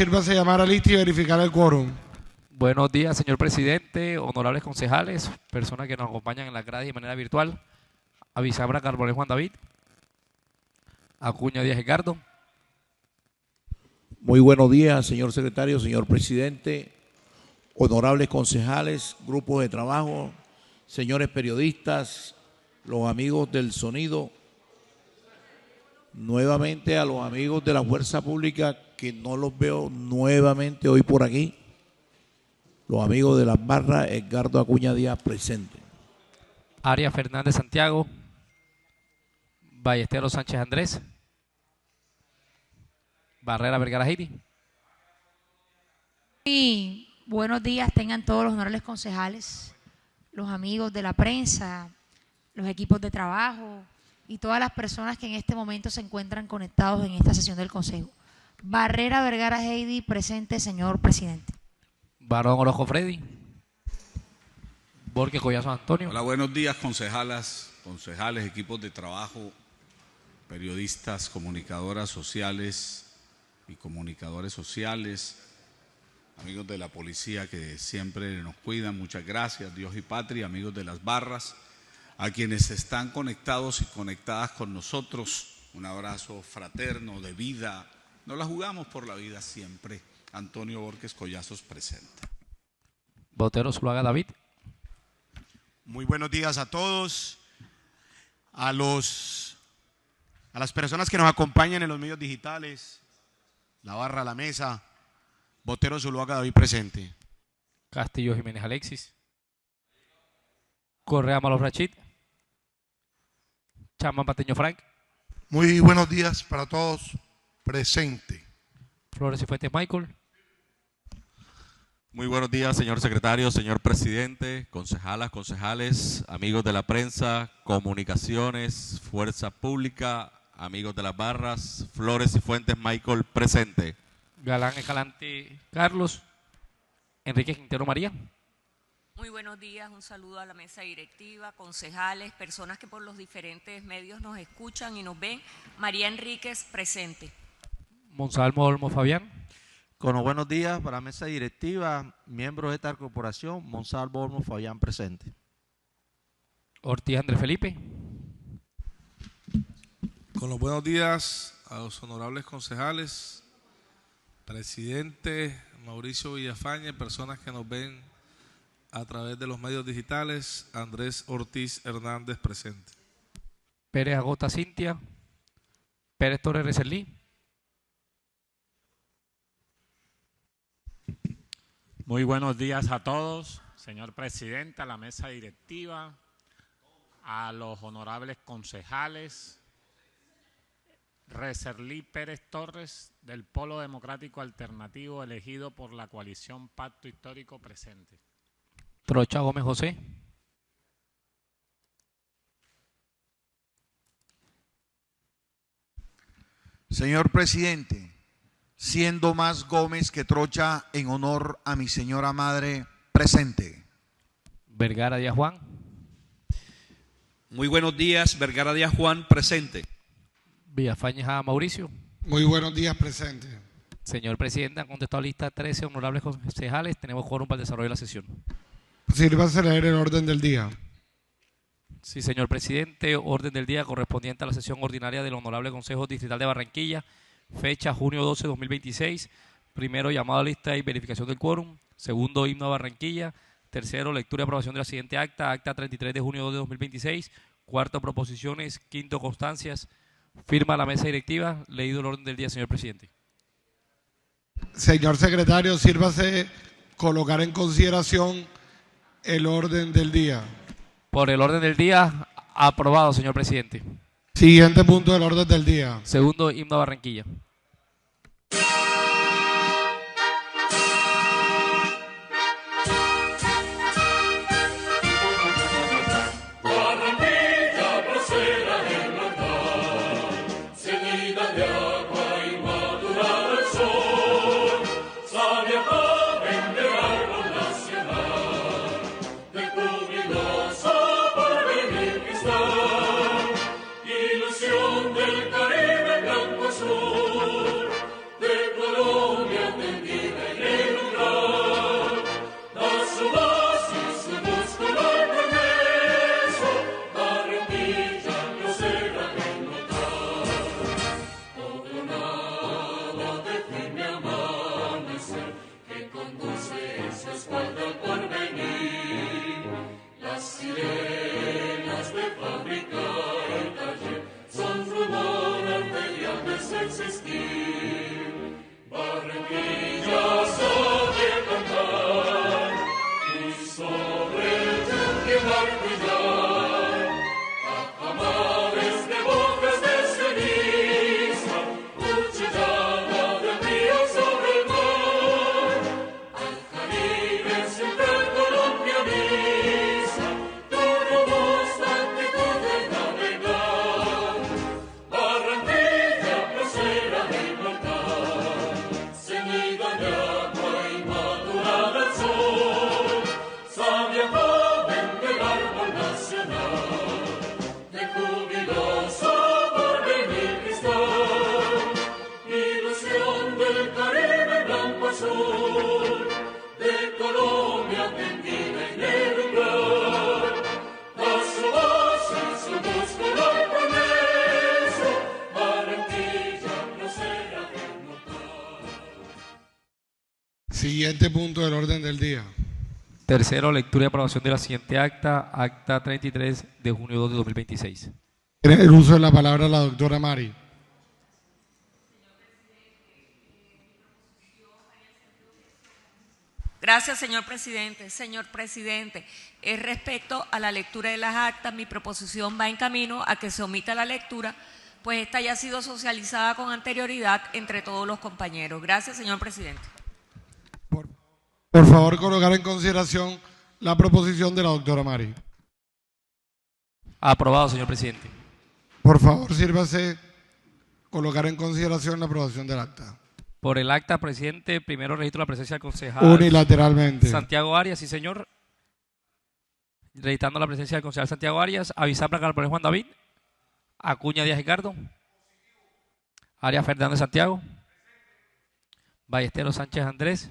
Sírvase llamar a lista y verificar el quórum. Buenos días, señor presidente, honorables concejales, personas que nos acompañan en la grada y de manera virtual. Avizabra Carbonell Juan David. Acuña Díaz Edgardo. Muy buenos días, señor secretario, señor presidente, honorables concejales, grupos de trabajo, señores periodistas, los amigos del sonido, nuevamente a los amigos de la fuerza pública que no los veo nuevamente hoy por aquí, los amigos de las barras, Edgardo Acuña Díaz presente. Arias Fernández Santiago. Ballesteros Sánchez Andrés. Barrera Vergara Heidi. Y buenos días tengan todos los honorables concejales, los amigos de la prensa, los equipos de trabajo y todas las personas que en este momento se encuentran conectados en esta sesión del Consejo. Barrera Vergara Heidi presente, señor presidente. Barón Orojo Freddy. Borges Collazo Antonio. Hola, buenos días, concejalas, concejales, equipos de trabajo, periodistas, comunicadoras sociales y comunicadores sociales, amigos de la policía que siempre nos cuidan, muchas gracias, Dios y patria, amigos de las barras, a quienes están conectados y conectadas con nosotros, un abrazo fraterno de vida, nos la jugamos por la vida siempre. Antonio Borges Collazos presente. Botero Zuluaga David. Muy buenos días a todos, a las personas que nos acompañan en los medios digitales, la barra, la mesa, Botero Zuluaga David presente. Castillo Jiménez Alexis. Correa Malos Rachid. Chama Pateño Frank. Muy buenos días para todos. Presente. Flores y Fuentes Michael. Muy buenos días, señor secretario, señor presidente, concejalas, concejales, amigos de la prensa, comunicaciones, fuerza pública, amigos de las barras, Flores y Fuentes Michael presente. Galán Escalante Carlos. Enrique Quintero María. Muy buenos días, un saludo a la mesa directiva, concejales, personas que por los diferentes medios nos escuchan y nos ven. María Enríquez presente. Monsalvo Olmo Fabián. Con los buenos días para la mesa directiva, miembros de esta corporación, Monsalvo Olmo Fabián presente. Ortiz Andrés Felipe. Con los buenos días a los honorables concejales, presidente Mauricio Villafañe, personas que nos ven a través de los medios digitales, Andrés Ortiz Hernández presente. Pérez Agota Cintia. Pérez Torres Recelí. Muy buenos días a todos, señor presidente, a la mesa directiva, a los honorables concejales. Recerlí Pérez Torres, del Polo Democrático Alternativo, elegido por la coalición Pacto Histórico presente. Trocha Gómez José. Señor presidente, siendo más Gómez que Trocha en honor a mi señora madre presente. Vergara Díaz Juan. Muy buenos días, Vergara Díaz Juan presente. Villafañe a Mauricio. Muy buenos días, presente. Señor presidente, han contestado lista 13 honorables concejales. Tenemos quórum para el desarrollo de la sesión. Sírvase leer el orden del día. Sí, señor presidente, orden del día correspondiente a la sesión ordinaria del Honorable Consejo Distrital de Barranquilla, fecha junio 12, 2026. Primero, llamado a lista y verificación del quórum. Segundo, himno a Barranquilla. Tercero, lectura y aprobación de la siguiente acta, acta 33 de junio de 2026. Cuarto, proposiciones. Quinto, constancias. Firma la mesa directiva. Leído el orden del día, señor presidente. Señor secretario, sírvase colocar en consideración el orden del día. Por el orden del día, aprobado, señor presidente. Siguiente punto del orden del día. Segundo, himno a Barranquilla. Ilusión del Caribe blanco azul. sol de Colombia tendida en el mar. Las oasis somos color progreso, Barranquilla proceda de notar. Siguiente punto del orden del día. Tercero, lectura y aprobación de la siguiente acta, acta 33 de junio 2 de 2026. Tiene el uso de la palabra la doctora Mari. Gracias, señor presidente. Señor presidente, respecto a la lectura de las actas, mi proposición va en camino a que se omita la lectura, pues esta ya ha sido socializada con anterioridad entre todos los compañeros. Gracias, señor presidente. Por favor, colocar en consideración la proposición de la doctora Mari. Aprobado, señor presidente. Por favor, sírvase colocar en consideración la aprobación del acta. Por el acta, presidente, primero registro la presencia del concejal Unilateralmente. Santiago Arias, sí señor. Registrando la presencia del concejal Santiago Arias. Avisar para Carlos Juan David. Acuña Díaz Ricardo. Arias Fernández Santiago. Ballesteros Sánchez Andrés.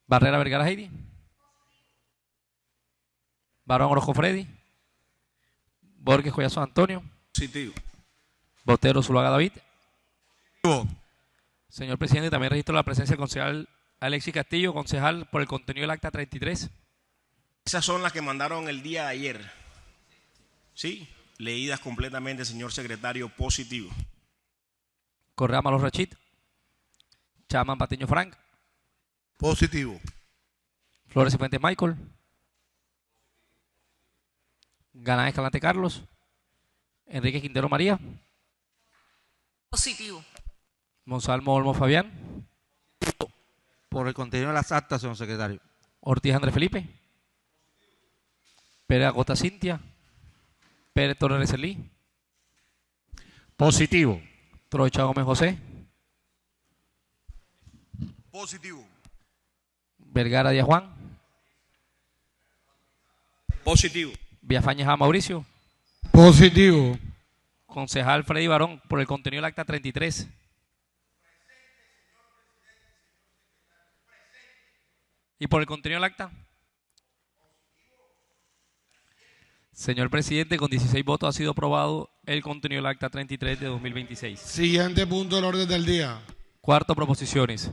Barrera Vergara Heidi. Barón Orozco Freddy. Borges Collazo Antonio. Positivo. Botero Zuluaga David. Señor presidente, también registro la presencia del concejal Alexis Castillo, concejal por el contenido del acta 33. Esas son las que mandaron el día de ayer. Sí, leídas completamente, señor secretario, positivo. Correa Malos Rachid. Chaman Patiño Frank. Positivo. Flores y Fuentes Michael. Ganán Escalante Carlos. Enrique Quintero María. Positivo. Monsalvo Olmo Fabián. Por el contenido de las actas, señor secretario. Ortiz Andrés Felipe. Pérez Acosta Cintia. Pérez Torres Recelí. Positivo. Trocha Gómez José. Positivo. Vergara Díaz Juan. Positivo. Villafañez A. Mauricio. Positivo. Concejal Freddy Barón, por el contenido del acta 33. ¿Y por el contenido del acta? Señor presidente, con 16 votos ha sido aprobado el contenido del acta 33 de 2026. Siguiente punto del orden del día. Cuarto, proposiciones.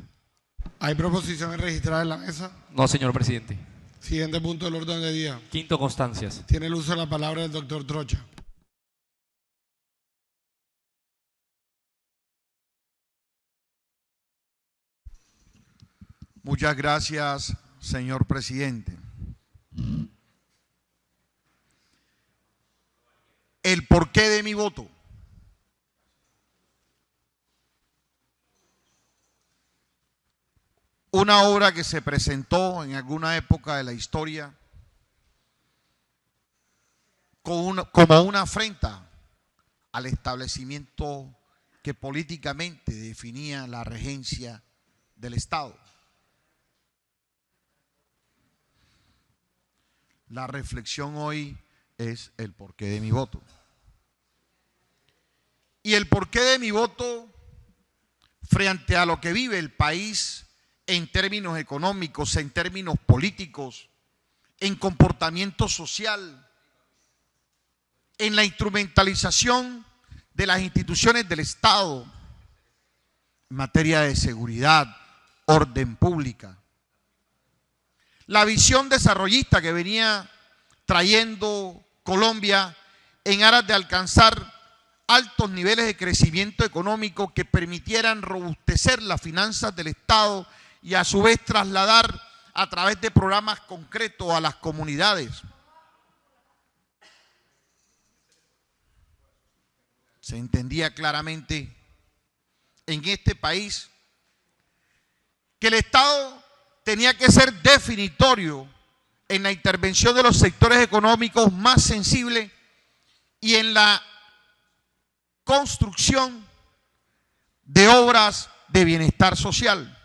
¿Hay proposiciones registradas en la mesa? No, señor presidente. Siguiente punto del orden del día. Quinto, constancias. Tiene el uso de la palabra del doctor Trocha. Muchas gracias, señor presidente. El porqué de mi voto. Una obra que se presentó en alguna época de la historia como una afrenta al establecimiento que políticamente definía la regencia del Estado. La reflexión hoy es el porqué de mi voto. Y el porqué de mi voto frente a lo que vive el país en términos económicos, en términos políticos, en comportamiento social, en la instrumentalización de las instituciones del Estado en materia de seguridad, orden pública. La visión desarrollista que venía trayendo Colombia en aras de alcanzar altos niveles de crecimiento económico que permitieran robustecer las finanzas del Estado y a su vez trasladar a través de programas concretos a las comunidades. Se entendía claramente en este país que el Estado tenía que ser definitorio en la intervención de los sectores económicos más sensibles y en la construcción de obras de bienestar social.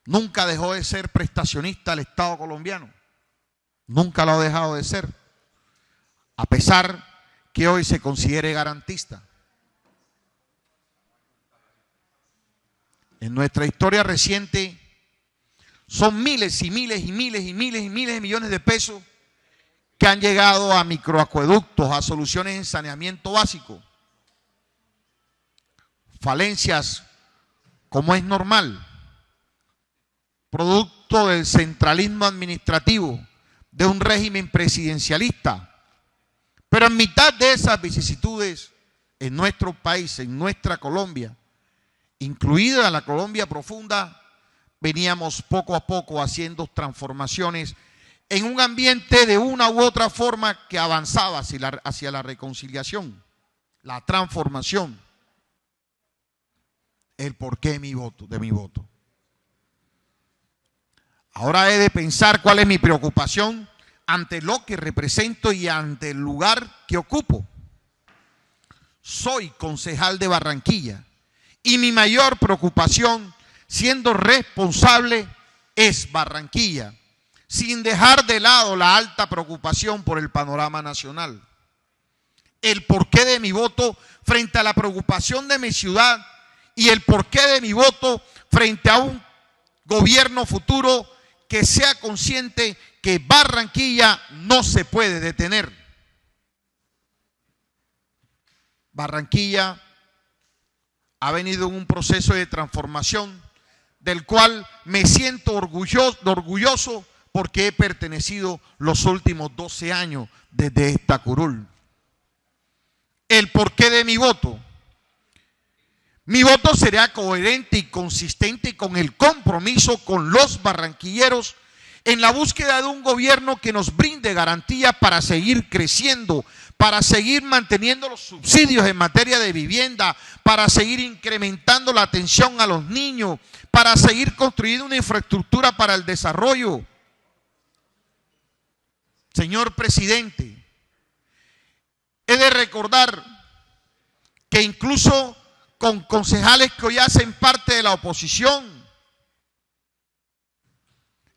Nunca dejó de ser prestacionista el Estado colombiano. Nunca lo ha dejado de ser, a pesar que hoy se considere garantista. en nuestra historia reciente, son miles y miles y miles y miles y miles de millones de pesos que han llegado a microacueductos, a soluciones en saneamiento básico. Falencias, como es normal, producto del centralismo administrativo de un régimen presidencialista. Pero en mitad de esas vicisitudes, en nuestro país, en nuestra Colombia, incluida la Colombia profunda, veníamos poco a poco haciendo transformaciones en un ambiente de una u otra forma que avanzaba hacia la reconciliación, la transformación. El porqué de mi voto. Ahora he de pensar cuál es mi preocupación ante lo que represento y ante el lugar que ocupo. Soy concejal de Barranquilla y mi mayor preocupación, siendo responsable, es Barranquilla, sin dejar de lado la alta preocupación por el panorama nacional. El porqué de mi voto frente a la preocupación de mi ciudad y el porqué de mi voto frente a un gobierno futuro que sea consciente que Barranquilla no se puede detener. Barranquilla ha venido en un proceso de transformación del cual me siento orgulloso porque he pertenecido los últimos 12 años desde esta curul. El porqué de mi voto. Mi voto será coherente y consistente con el compromiso con los barranquilleros en la búsqueda de un gobierno que nos brinde garantías para seguir creciendo, para seguir manteniendo los subsidios en materia de vivienda, para seguir incrementando la atención a los niños, para seguir construyendo una infraestructura para el desarrollo. Señor presidente, he de recordar que incluso con concejales que hoy hacen parte de la oposición,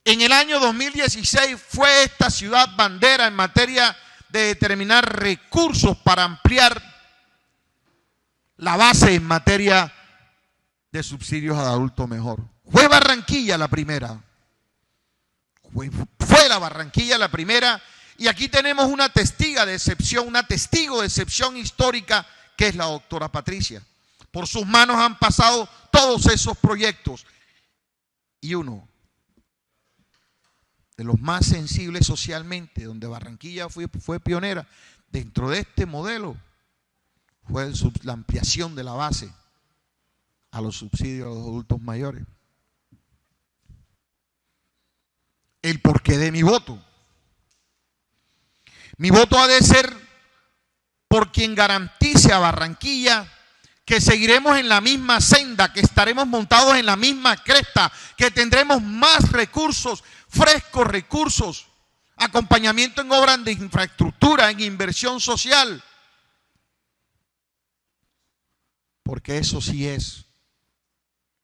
en el año 2016 fue esta ciudad bandera en materia de determinar recursos para ampliar la base en materia de subsidios al adulto mejor. Fue Barranquilla la primera. Fue la Barranquilla la primera, y aquí tenemos una testigo de excepción histórica, que es la doctora Patricia. Por sus manos han pasado todos esos proyectos, y uno de los más sensibles socialmente, donde Barranquilla fue pionera dentro de este modelo, fue la ampliación de la base a los subsidios a los adultos mayores. El porqué de mi voto. Mi voto ha de ser por quien garantice a Barranquilla que seguiremos en la misma senda, que estaremos montados en la misma cresta, que tendremos más recursos, frescos recursos, acompañamiento en obras de infraestructura, en inversión social. Porque eso sí es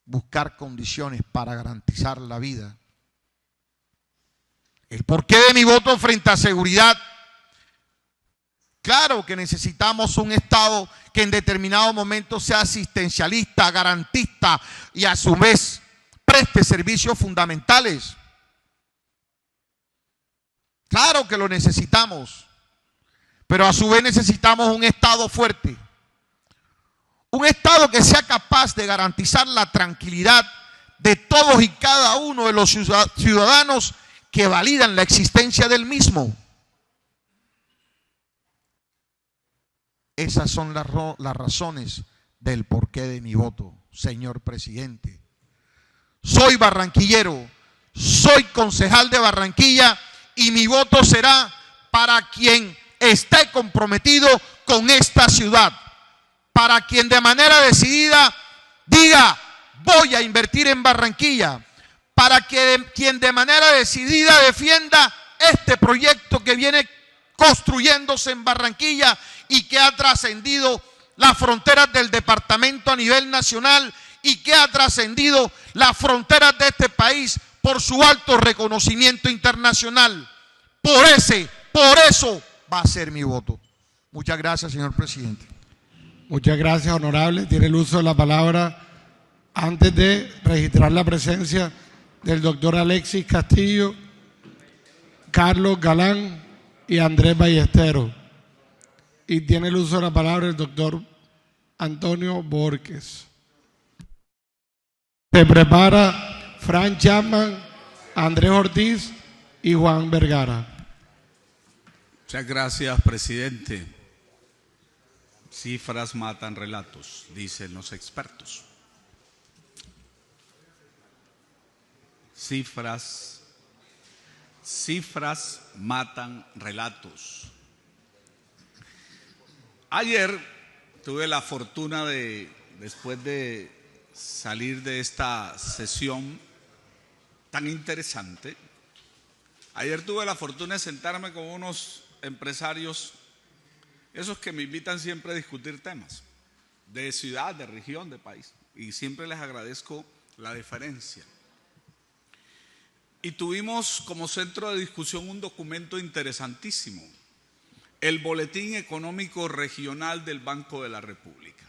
buscar condiciones para garantizar la vida. El porqué de mi voto frente a seguridad. Claro que necesitamos un Estado que en determinado momento sea asistencialista, garantista y a su vez preste servicios fundamentales. Claro que lo necesitamos, pero a su vez necesitamos un Estado fuerte. Un Estado que sea capaz de garantizar la tranquilidad de todos y cada uno de los ciudadanos que validan la existencia del mismo. Esas son las razones del porqué de mi voto, señor presidente. Soy barranquillero, soy concejal de Barranquilla y mi voto será para quien esté comprometido con esta ciudad, para quien de manera decidida diga voy a invertir en Barranquilla, para quien de manera decidida defienda este proyecto que viene construyéndose en Barranquilla y que ha trascendido las fronteras del departamento a nivel nacional y que ha trascendido las fronteras de este país por su alto reconocimiento internacional. Por eso va a ser mi voto. Muchas gracias, señor presidente. Muchas gracias, honorable. Tiene el uso de la palabra antes de registrar la presencia del doctor Alexis Castillo, Carlos Galán y Andrés Ballesteros. Y tiene el uso de la palabra el doctor Antonio Borges. Se prepara Frank Chapman, Andrés Ortiz y Juan Vergara. Muchas gracias, presidente. Cifras matan relatos, dicen los expertos. Cifras matan relatos. Ayer tuve la fortuna de, después de salir de esta sesión tan interesante, ayer tuve la fortuna de sentarme con unos empresarios, esos que me invitan siempre a discutir temas de ciudad, de región, de país, y siempre les agradezco la deferencia. Y tuvimos como centro de discusión un documento interesantísimo, el Boletín Económico Regional del Banco de la República.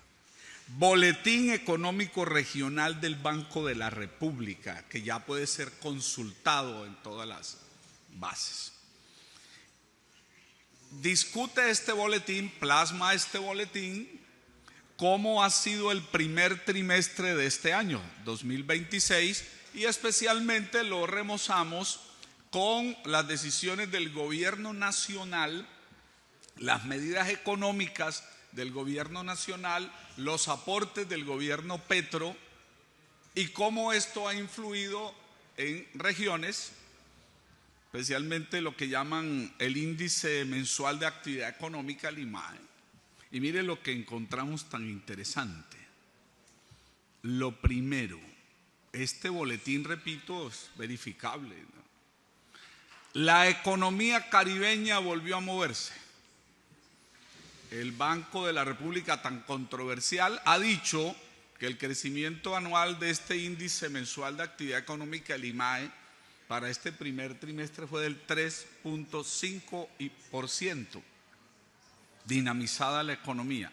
Boletín Económico Regional del Banco de la República, que ya puede ser consultado en todas las bases. Discute este boletín, plasma este boletín, cómo ha sido el primer trimestre de este año, 2026, y especialmente lo remozamos con las decisiones del gobierno nacional, las medidas económicas del gobierno nacional, los aportes del gobierno Petro y cómo esto ha influido en regiones, especialmente lo que llaman el índice mensual de actividad económica, el IMAE. Y mire lo que encontramos tan interesante. Lo primero, este boletín, repito, es verificable, ¿no? La economía caribeña volvió a moverse. El Banco de la República, tan controversial, ha dicho que el crecimiento anual de este índice mensual de actividad económica, el IMAE, para este primer trimestre fue del 3.5%, dinamizada la economía.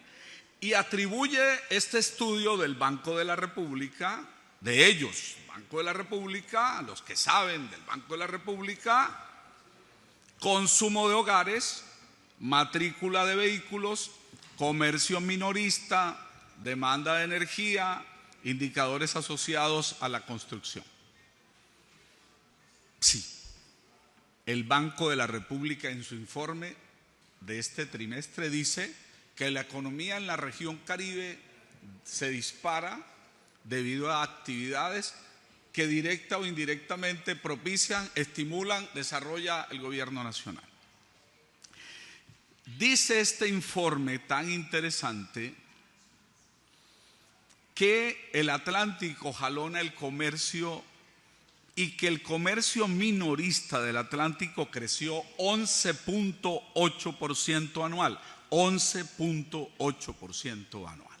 Y atribuye este estudio del Banco de la República, de ellos, Banco de la República, a los que saben del Banco de la República, consumo de hogares, matrícula de vehículos, comercio minorista, demanda de energía, indicadores asociados a la construcción. Sí, el Banco de la República en su informe de este trimestre dice que la economía en la región Caribe se dispara debido a actividades que directa o indirectamente propician, estimulan, desarrolla el gobierno nacional. Dice este informe tan interesante que el Atlántico jalona el comercio y que el comercio minorista del Atlántico creció 11.8% anual, 11.8% anual.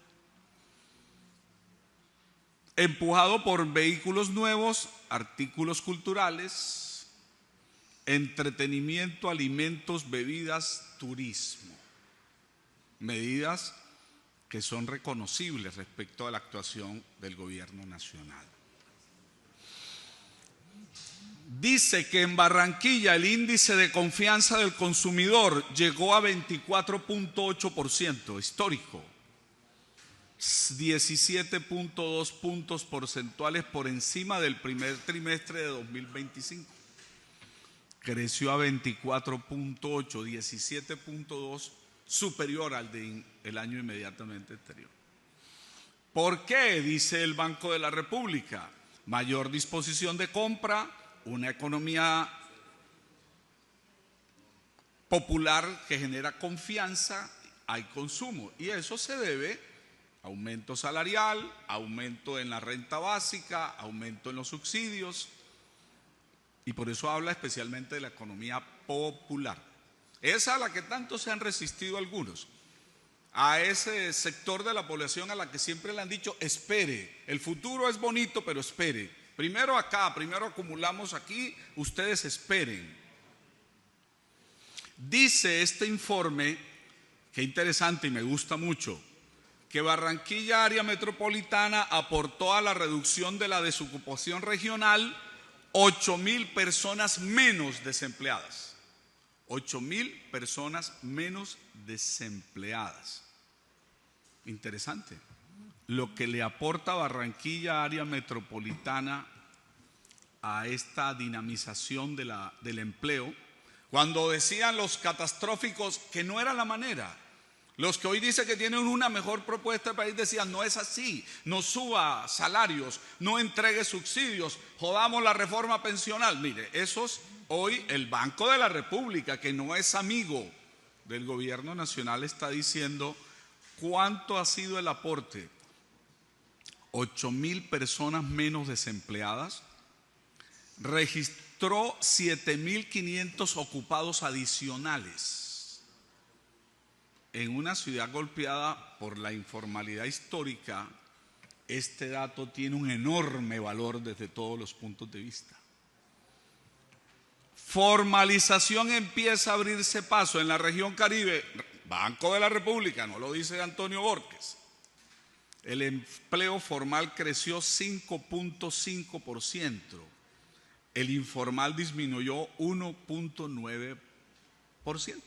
Empujado por vehículos nuevos, artículos culturales, entretenimiento, alimentos, bebidas, turismo. Medidas que son reconocibles respecto a la actuación del gobierno nacional. Dice que en Barranquilla el índice de confianza del consumidor llegó a 24.8%, histórico, 17.2 puntos porcentuales por encima del primer trimestre de 2025. Creció a 24.8, 17.2, superior al del año inmediatamente anterior. ¿Por qué? Dice el Banco de la República. Mayor disposición de compra, una economía popular que genera confianza, hay consumo. Y eso se debe a aumento salarial, aumento en la renta básica, aumento en los subsidios. Y por eso habla especialmente de la economía popular. Esa a la que tanto se han resistido algunos. A ese sector de la población a la que siempre le han dicho, espere, el futuro es bonito, pero espere. Primero acá, primero acumulamos aquí, ustedes esperen. Dice este informe, que interesante y me gusta mucho, que Barranquilla Área Metropolitana aportó a la reducción de la desocupación regional 8.000 personas menos desempleadas. 8.000 personas menos desempleadas. Interesante. Lo que le aporta Barranquilla Área Metropolitana a esta dinamización del empleo, cuando decían los catastróficos que no era la manera. Los que hoy dicen que tienen una mejor propuesta del país decían, no es así, no suba salarios, no entregue subsidios, jodamos la reforma pensional. Mire, esos hoy el Banco de la República, que no es amigo del gobierno nacional, está diciendo cuánto ha sido el aporte. 8.000 personas menos desempleadas, registró 7.500 ocupados adicionales. En una ciudad golpeada por la informalidad histórica, este dato tiene un enorme valor desde todos los puntos de vista. Formalización empieza a abrirse paso en la región Caribe. Banco de la República, no lo dice Antonio Borges. El empleo formal creció 5.5%. El informal disminuyó 1.9%.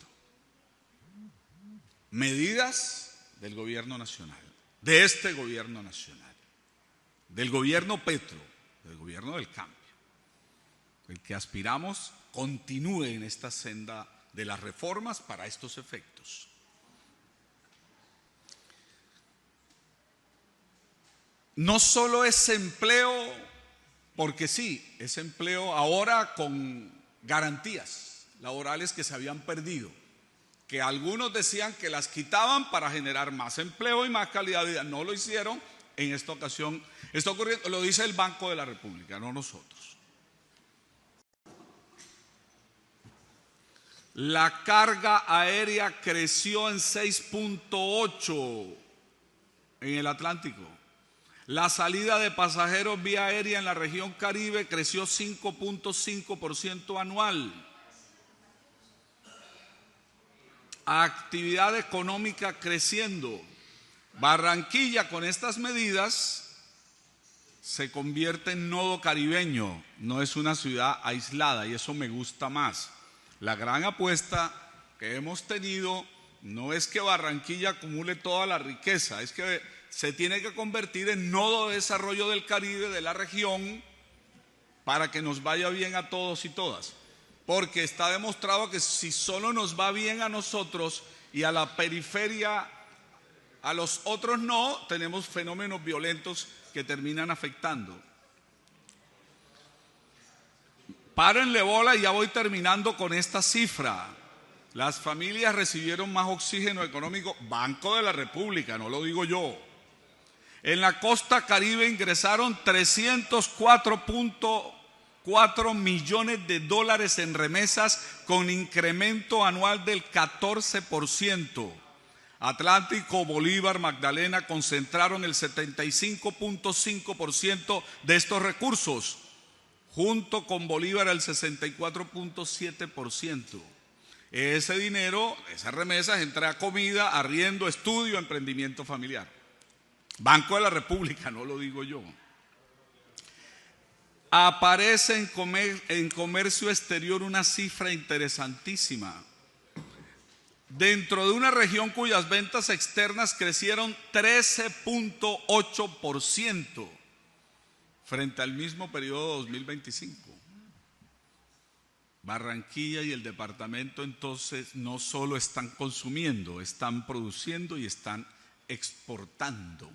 Medidas del gobierno nacional, de este gobierno nacional, del gobierno Petro, del gobierno del cambio. El que aspiramos continúe en esta senda de las reformas para estos efectos. No solo es empleo, porque sí, es empleo ahora con garantías laborales que se habían perdido, que algunos decían que las quitaban para generar más empleo y más calidad de vida. No lo hicieron en esta ocasión. Está ocurriendo, lo dice el Banco de la República, no nosotros. La carga aérea creció en 6.8% en el Atlántico. La salida de pasajeros vía aérea en la región Caribe creció 5.5% anual. Actividad económica creciendo. Barranquilla con estas medidas se convierte en nodo caribeño, no es una ciudad aislada y eso me gusta más. La gran apuesta que hemos tenido no es que Barranquilla acumule toda la riqueza, es que se tiene que convertir en nodo de desarrollo del Caribe, de la región, para que nos vaya bien a todos y todas. Porque está demostrado que si solo nos va bien a nosotros y a la periferia, a los otros no, tenemos fenómenos violentos que terminan afectando. Párenle bola y ya voy terminando con esta cifra. Las familias recibieron más oxígeno económico, Banco de la República, no lo digo yo. En la costa Caribe ingresaron 304.4 millones de dólares en remesas con incremento anual del 14%. Atlántico, Bolívar, Magdalena concentraron el 75.5% de estos recursos, junto con Bolívar el 64.7%. Ese dinero, esas remesas, entra a comida, arriendo, estudio, emprendimiento familiar. Banco de la República, no lo digo yo. Aparece en comercio exterior una cifra interesantísima. Dentro de una región cuyas ventas externas crecieron 13.8% frente al mismo periodo de 2025. Barranquilla y el departamento entonces no solo están consumiendo, están produciendo y están exportando.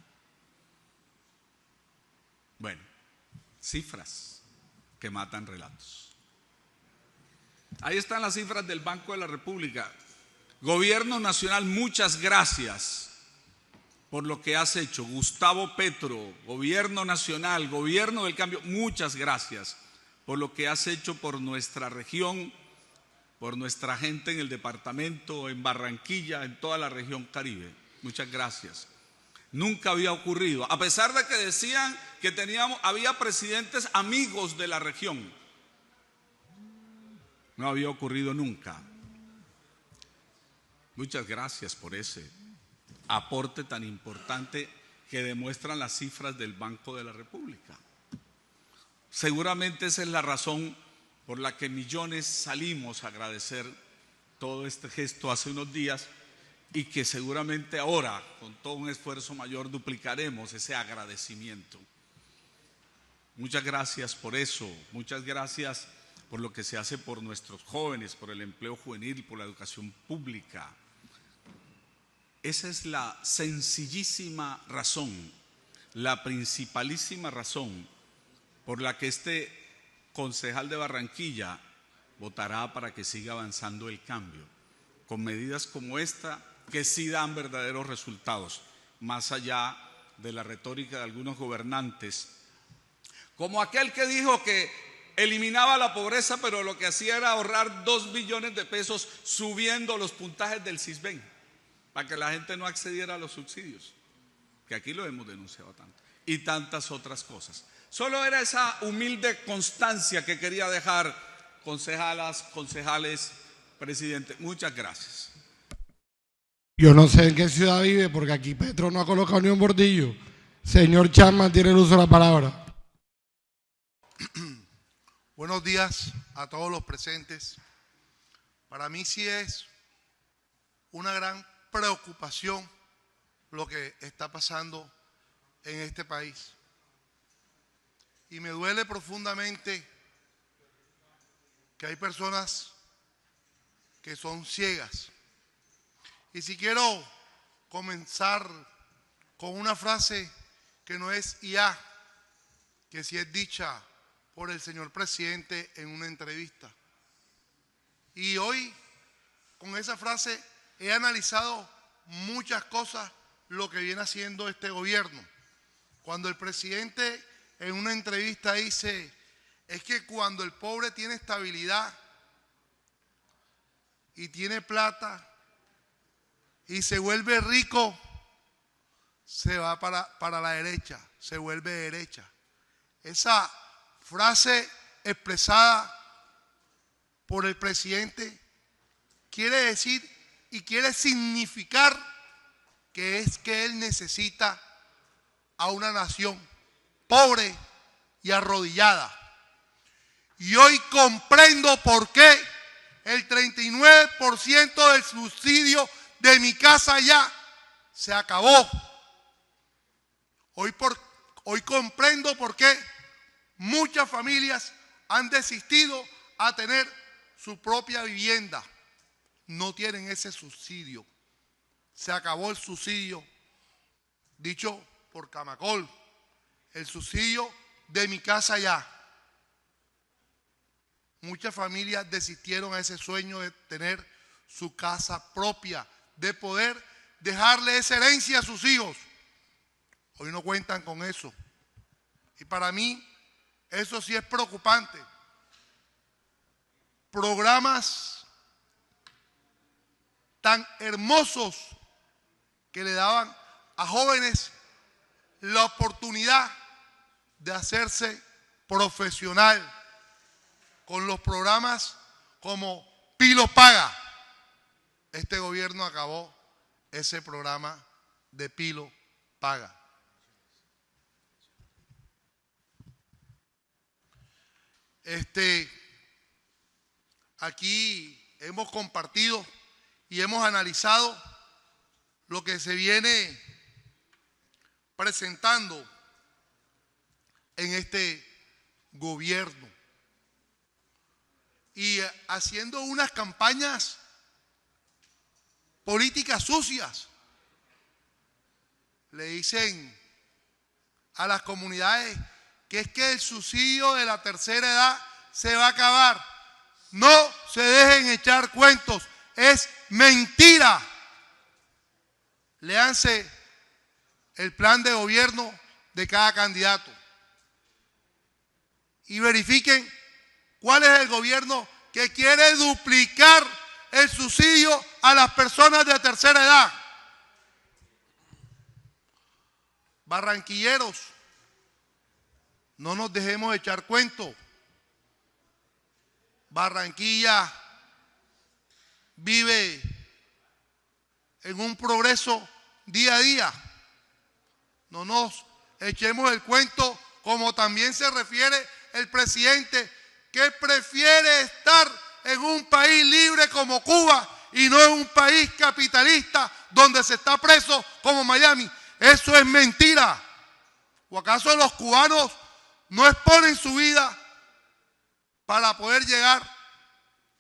Bueno, cifras que matan relatos. Ahí están las cifras del Banco de la República. Gobierno Nacional, muchas gracias por lo que has hecho. Gustavo Petro, Gobierno Nacional, Gobierno del Cambio, muchas gracias por lo que has hecho por nuestra región, por nuestra gente en el departamento, en Barranquilla, en toda la región Caribe. Muchas gracias. Nunca había ocurrido, a pesar de que decían que había presidentes amigos de la región. No había ocurrido nunca. Muchas gracias por ese aporte tan importante que demuestran las cifras del Banco de la República. Seguramente esa es la razón por la que millones salimos a agradecer todo este gesto hace unos días y que seguramente ahora, con todo un esfuerzo mayor, duplicaremos ese agradecimiento. Muchas gracias por eso, muchas gracias por lo que se hace por nuestros jóvenes, por el empleo juvenil, por la educación pública. Esa es la sencillísima razón, la principalísima razón por la que este concejal de Barranquilla votará para que siga avanzando el cambio, con medidas como esta que sí dan verdaderos resultados, más allá de la retórica de algunos gobernantes, como aquel que dijo que eliminaba la pobreza, pero lo que hacía era ahorrar 2 billones de pesos subiendo los puntajes del Sisbén, para que la gente no accediera a los subsidios, que aquí lo hemos denunciado tanto, y tantas otras cosas. Solo era esa humilde constancia que quería dejar, concejalas, concejales, presidente. Muchas gracias. Yo no sé en qué ciudad vive, porque aquí Petro no ha colocado ni un bordillo. Señor Chapman, tiene el uso de la palabra. Buenos días a todos los presentes. Para mí sí es una gran preocupación lo que está pasando en este país. Y me duele profundamente que hay personas que son ciegas. Y si quiero comenzar con una frase que no es IA, que sí es dicha por el señor presidente en una entrevista. Y hoy, con esa frase, he analizado muchas cosas lo que viene haciendo este gobierno. Cuando el presidente en una entrevista dice, es que cuando el pobre tiene estabilidad y tiene plata y se vuelve rico, se va para la derecha, se vuelve derecha. Esa frase expresada por el presidente quiere decir y quiere significar que es que él necesita a una nación pobre y arrodillada. Y hoy comprendo por qué el 39% del subsidio de mi casa ya se acabó. Hoy comprendo por qué muchas familias han desistido a tener su propia vivienda. No tienen ese subsidio. Se acabó el subsidio, dicho por Camacol, el subsidio de mi casa ya. Muchas familias desistieron a ese sueño de tener su casa propia, de poder dejarle esa herencia a sus hijos. Hoy no cuentan con eso. Y para mí, eso sí es preocupante. Programas tan hermosos que le daban a jóvenes la oportunidad de hacerse profesional con los programas como Pilo Paga. Este gobierno acabó ese programa de Pilo Paga. Aquí hemos compartido y hemos analizado lo que se viene presentando en este gobierno y haciendo unas campañas políticas sucias. Le dicen a las comunidades que es que el subsidio de la tercera edad se va a acabar. No se dejen echar cuentos, es mentira. Léanse el plan de gobierno de cada candidato y verifiquen cuál es el gobierno que quiere duplicar el subsidio a las personas de tercera edad. Barranquilleros, no nos dejemos echar cuentos. Barranquilla vive en un progreso día a día. No nos echemos el cuento, como también se refiere el presidente, que prefiere estar en un país libre como Cuba y no en un país capitalista donde se está preso como Miami. Eso es mentira. ¿O acaso los cubanos no exponen su vida para poder llegar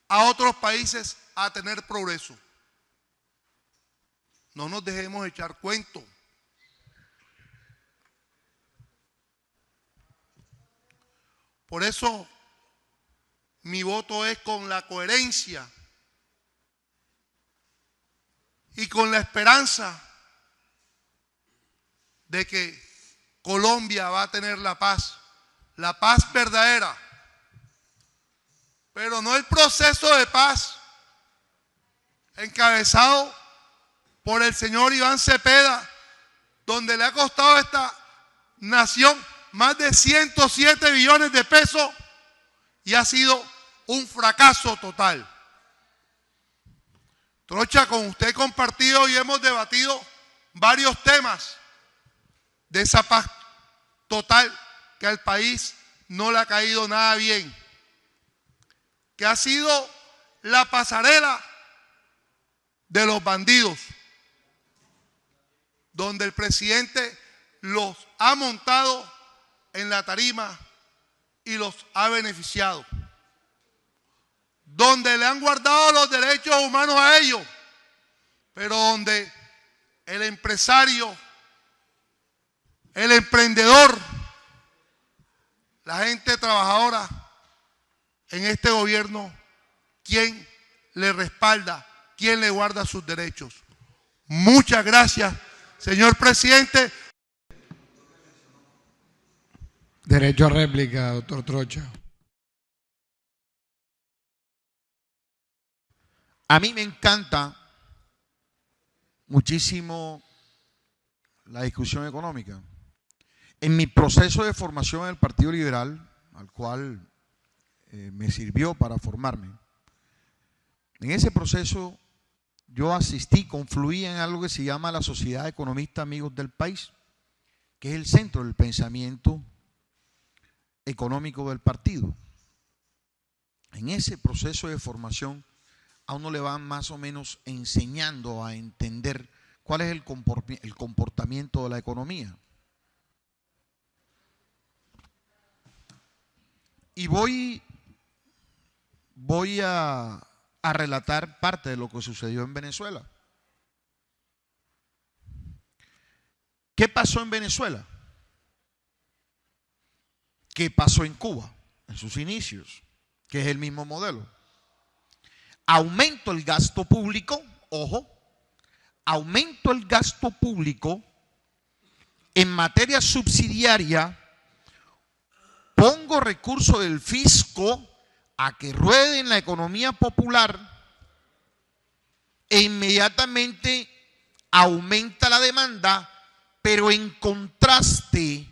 a otros países a tener progreso? No nos dejemos echar cuento. Por eso mi voto es con la coherencia y con la esperanza de que Colombia va a tener la paz verdadera, pero no el proceso de paz encabezado por el señor Iván Cepeda, donde le ha costado a esta nación más de 107 billones de pesos y ha sido un fracaso total. Trocha, con usted he compartido y hemos debatido varios temas de esa paz total que al país no le ha caído nada bien, que ha sido la pasarela de los bandidos, donde el presidente los ha montado en la tarima y los ha beneficiado, donde le han guardado los derechos humanos a ellos, pero donde el empresario, el emprendedor, la gente trabajadora en este gobierno, ¿quién le respalda? ¿Quién le guarda sus derechos? Muchas gracias, señor presidente. Derecho a réplica, doctor Trocha. A mí me encanta muchísimo la discusión económica. En mi proceso de formación en el Partido Liberal, al cual me sirvió para formarme, en ese proceso yo asistí, confluí en algo que se llama la Sociedad de Economistas Amigos del País, que es el centro del pensamiento económico del partido. En ese proceso de formación a uno le van más o menos enseñando a entender cuál es el comportamiento de la economía. Y voy a relatar parte de lo que sucedió en Venezuela. ¿Qué pasó en Venezuela? ¿Qué pasó en Cuba en sus inicios? Que es el mismo modelo. Aumento el gasto público, ojo, aumento el gasto público en materia subsidiaria, pongo recursos del fisco a que ruede en la economía popular e inmediatamente aumenta la demanda, pero en contraste,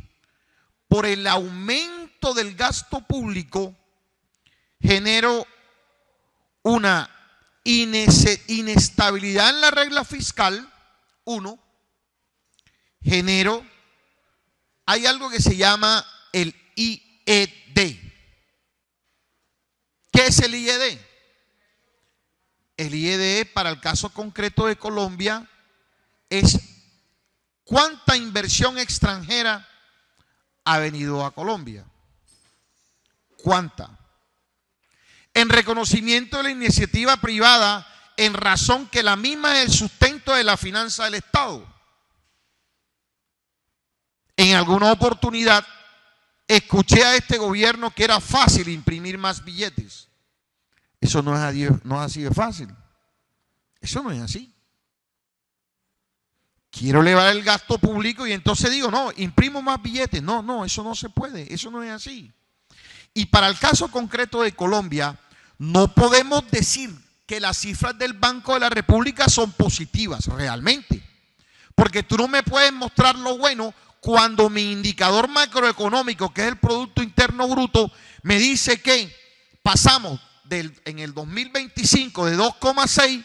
por el aumento del gasto público, genero una inestabilidad en la regla fiscal, uno, hay algo que se llama el IED. ¿Qué es el IED? El IED, para el caso concreto de Colombia, es cuánta inversión extranjera ha venido a Colombia. ¿Cuánta? En reconocimiento de la iniciativa privada, en razón que la misma es el sustento de la finanza del Estado. En alguna oportunidad escuché a este gobierno que era fácil imprimir más billetes. Eso no es así de fácil. Eso no es así. Quiero elevar el gasto público y entonces digo, no, imprimo más billetes. No, eso no se puede. Eso no es así. Y para el caso concreto de Colombia, no podemos decir que las cifras del Banco de la República son positivas realmente. Porque tú no me puedes mostrar lo bueno cuando mi indicador macroeconómico, que es el Producto Interno Bruto, me dice que pasamos en el 2025 de 2,6,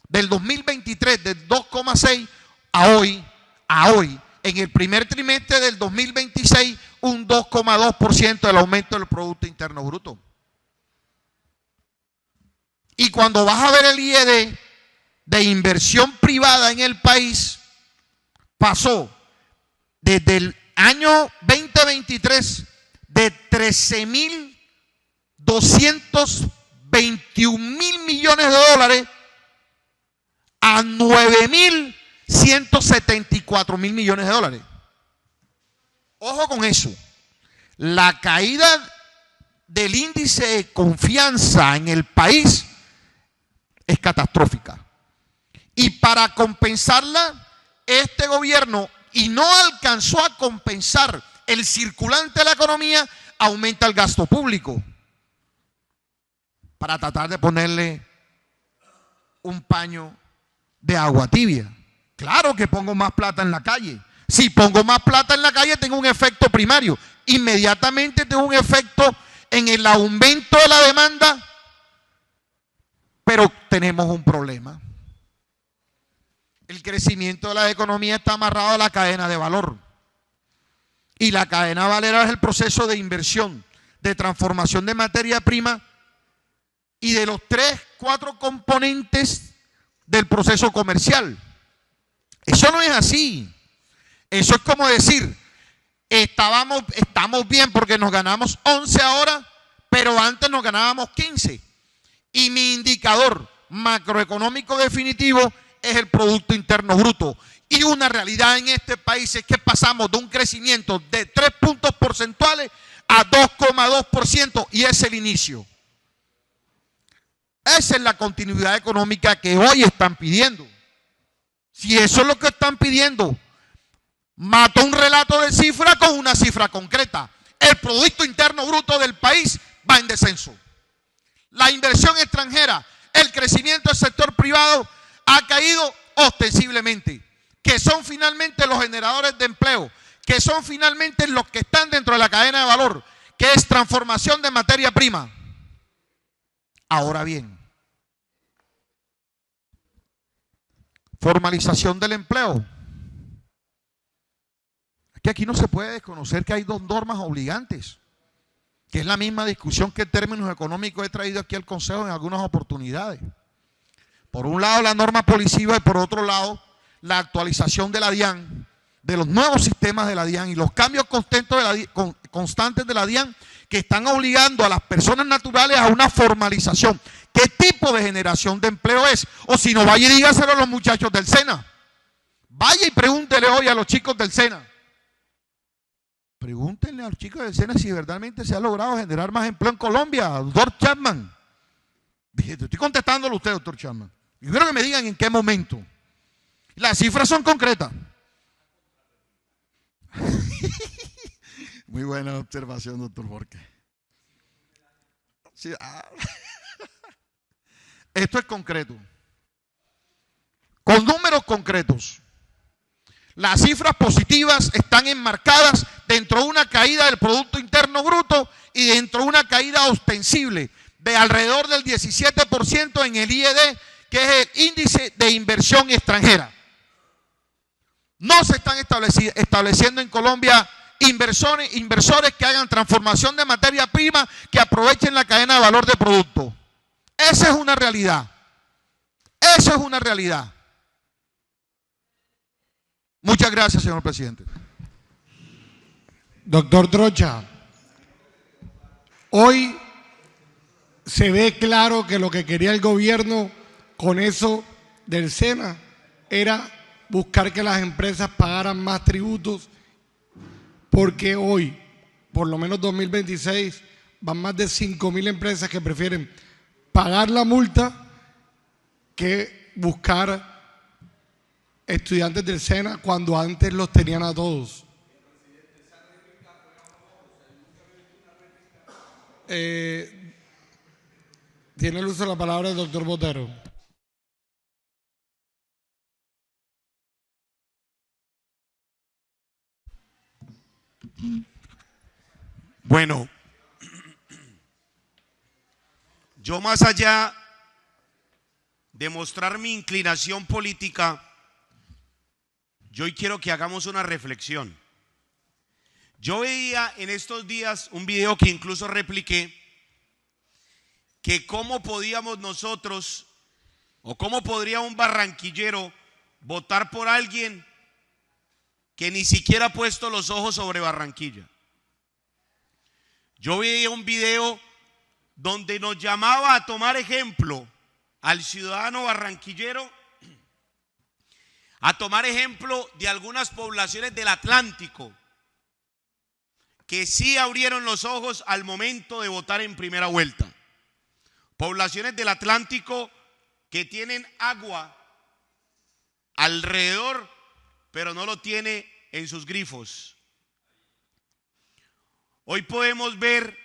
del 2023 de 2,6, a hoy, en el primer trimestre del 2026, un 2,2% del aumento del Producto Interno Bruto. Y cuando vas a ver el IED de inversión privada en el país, pasó desde el año 2023 de 13.221.000 millones de dólares a 9.174.000 millones de dólares. Ojo con eso. La caída del índice de confianza en el país es catastrófica. Y para compensarla, este gobierno, y no alcanzó a compensar el circulante de la economía, aumenta el gasto público para tratar de ponerle un paño de agua tibia. Claro que pongo más plata en la calle. Si pongo más plata en la calle, tengo un efecto primario. Inmediatamente tengo un efecto en el aumento de la demanda, pero tenemos un problema. El crecimiento de la economía está amarrado a la cadena de valor. Y la cadena de valor es el proceso de inversión, de transformación de materia prima y de los 3-4 componentes del proceso comercial. Eso no es así. Eso es como decir, estamos bien porque nos ganamos 11 ahora, pero antes nos ganábamos 15. Y mi indicador macroeconómico definitivo es el Producto Interno Bruto. Y una realidad en este país es que pasamos de un crecimiento de 3 puntos porcentuales a 2,2%, y es el inicio. Esa es la continuidad económica que hoy están pidiendo. Si eso es lo que están pidiendo, mato un relato de cifra con una cifra concreta. El Producto Interno Bruto del país va en descenso. La inversión extranjera, el crecimiento del sector privado ha caído ostensiblemente, que son finalmente los generadores de empleo, que son finalmente los que están dentro de la cadena de valor, que es transformación de materia prima. Ahora bien, formalización del empleo. Es que aquí no se puede desconocer que hay dos normas obligantes, que es la misma discusión que en términos económicos he traído aquí al Consejo en algunas oportunidades. Por un lado la norma policiva y por otro lado la actualización de la DIAN, de los nuevos sistemas de la DIAN y los cambios constantes de la DIAN que están obligando a las personas naturales a una formalización. ¿Qué tipo de generación de empleo es? O si no, vaya y dígaselo a los muchachos del SENA. Vaya y pregúntele hoy a los chicos del SENA. Pregúntenle a los chicos del SENA si verdaderamente se ha logrado generar más empleo en Colombia, doctor Chapman. Estoy contestándolo a usted, doctor Chapman. Yo quiero que me digan en qué momento. Las cifras son concretas. Muy buena observación, doctor Borges. Sí, esto es concreto. Con números concretos. Las cifras positivas están enmarcadas dentro de una caída del Producto Interno Bruto y dentro de una caída ostensible de alrededor del 17% en el IED, que es el índice de inversión extranjera. No se están estableciendo en Colombia inversores que hagan transformación de materia prima, que aprovechen la cadena de valor de producto. Esa es una realidad. Eso es una realidad. Muchas gracias, señor presidente. Doctor Trocha, hoy se ve claro que lo que quería el gobierno con eso del SENA era buscar que las empresas pagaran más tributos, porque hoy, por lo menos 2026, van más de 5.000 empresas que prefieren pagar la multa que buscar estudiantes del SENA cuando antes los tenían a todos. Tiene el uso de la palabra el doctor Botero. Bueno, yo más allá de mostrar mi inclinación política, yo hoy quiero que hagamos una reflexión. Yo veía en estos días un video que incluso repliqué, que cómo podíamos nosotros, o cómo podría un barranquillero votar por alguien que ni siquiera ha puesto los ojos sobre Barranquilla. Yo veía un video donde nos llamaba a tomar ejemplo al ciudadano barranquillero, a tomar ejemplo de algunas poblaciones del Atlántico que sí abrieron los ojos al momento de votar en primera vuelta. Poblaciones del Atlántico que tienen agua alrededor, pero no lo tiene en sus grifos. Hoy podemos ver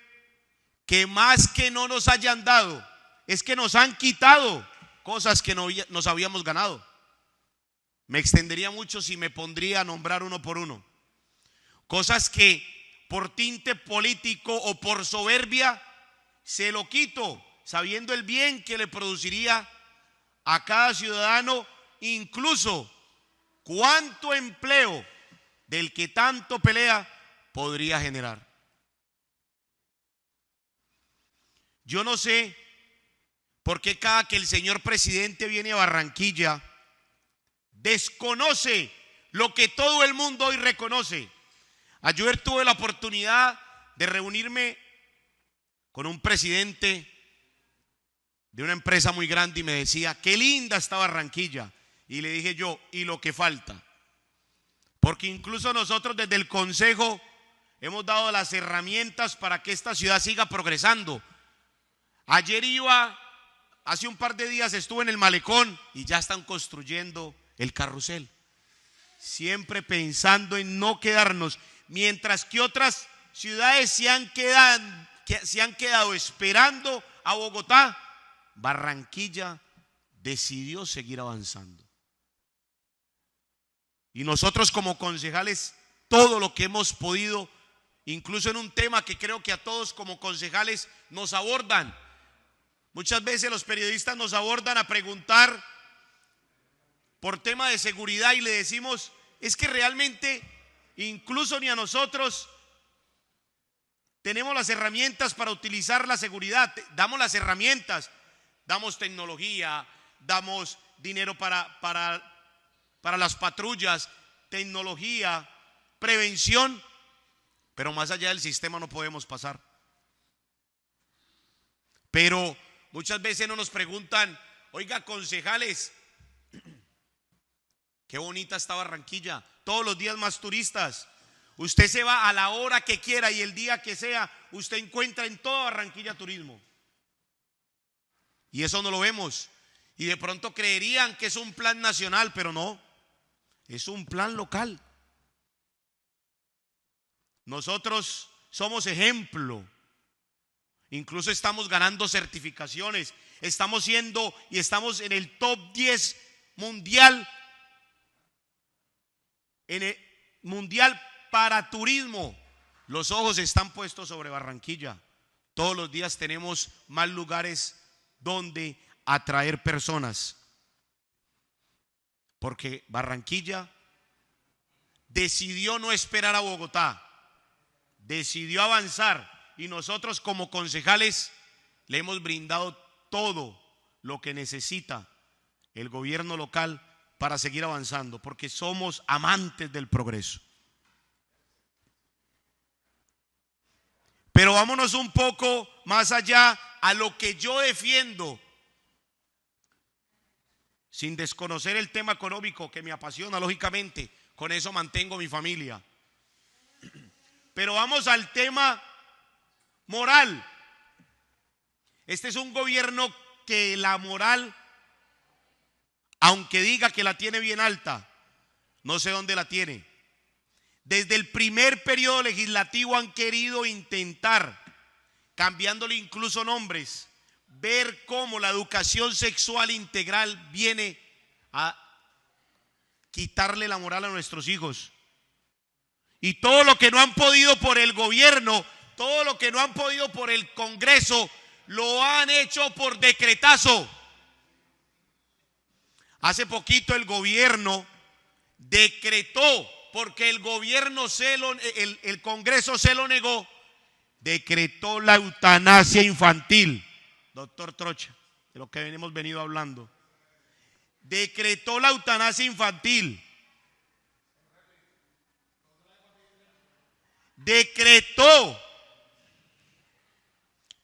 que más que no nos hayan dado, es que nos han quitado cosas que no nos habíamos ganado. Me extendería mucho si me pondría a nombrar uno por uno. Cosas que por tinte político o por soberbia se lo quito, sabiendo el bien que le produciría a cada ciudadano, incluso cuánto empleo del que tanto pelea podría generar. Yo no sé por qué cada que el señor presidente viene a Barranquilla desconoce lo que todo el mundo hoy reconoce. Ayer tuve la oportunidad de reunirme con un presidente de una empresa muy grande y me decía, qué linda está Barranquilla. Y le dije yo, ¿y lo que falta? Porque incluso nosotros desde el Consejo hemos dado las herramientas para que esta ciudad siga progresando. Ayer hace un par de días estuve en el Malecón y ya están construyendo el carrusel. Siempre pensando en no quedarnos, mientras que otras ciudades se han quedado esperando a Bogotá. Barranquilla decidió seguir avanzando. Y nosotros como concejales, todo lo que hemos podido, incluso en un tema que creo que a todos como concejales nos abordan. Muchas veces los periodistas nos abordan a preguntar por tema de seguridad y le decimos, es que realmente incluso ni a nosotros tenemos las herramientas para utilizar la seguridad. Damos las herramientas, damos tecnología, damos dinero para las patrullas, tecnología, prevención, pero más allá del sistema no podemos pasar. Pero muchas veces no nos preguntan, oiga, concejales, qué bonita está Barranquilla, todos los días más turistas. Usted se va a la hora que quiera y el día que sea, usted encuentra en toda Barranquilla turismo. Y eso no lo vemos. Y de pronto creerían que es un plan nacional, pero no, es un plan local. Nosotros somos ejemplo. Incluso estamos ganando certificaciones. Estamos siendo y estamos en el top 10 mundial. En el mundial para turismo. Los ojos están puestos sobre Barranquilla. Todos los días tenemos más lugares donde atraer personas. Porque Barranquilla decidió no esperar a Bogotá. Decidió avanzar. Y nosotros como concejales le hemos brindado todo lo que necesita el gobierno local para seguir avanzando, porque somos amantes del progreso. Pero vámonos un poco más allá a lo que yo defiendo, sin desconocer el tema económico que me apasiona, lógicamente, con eso mantengo mi familia. Pero vamos al tema moral. Este es un gobierno que la moral, aunque diga que la tiene bien alta, no sé dónde la tiene. Desde el primer periodo legislativo han querido intentar, cambiándole incluso nombres, ver cómo la educación sexual integral viene a quitarle la moral a nuestros hijos. Y todo lo que no han podido por el gobierno, todo lo que no han podido por el Congreso, lo han hecho por decretazo. Hace poquito el gobierno decretó, porque el gobierno el Congreso se lo negó, decretó la eutanasia infantil. Doctor Trocha, de lo que hemos venido hablando. Decretó la eutanasia infantil. Decretó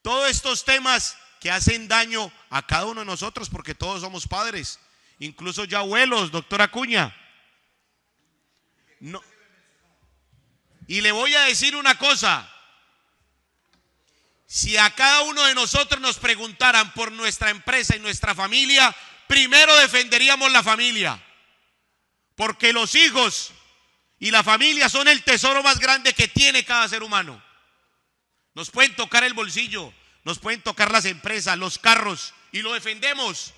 todos estos temas que hacen daño a cada uno de nosotros, porque todos somos padres, incluso ya abuelos, doctor Acuña. No. Y le voy a decir una cosa: si a cada uno de nosotros nos preguntaran por nuestra empresa y nuestra familia, primero defenderíamos la familia, porque los hijos y la familia son el tesoro más grande que tiene cada ser humano. Nos pueden tocar el bolsillo, nos pueden tocar las empresas, los carros, y lo defendemos,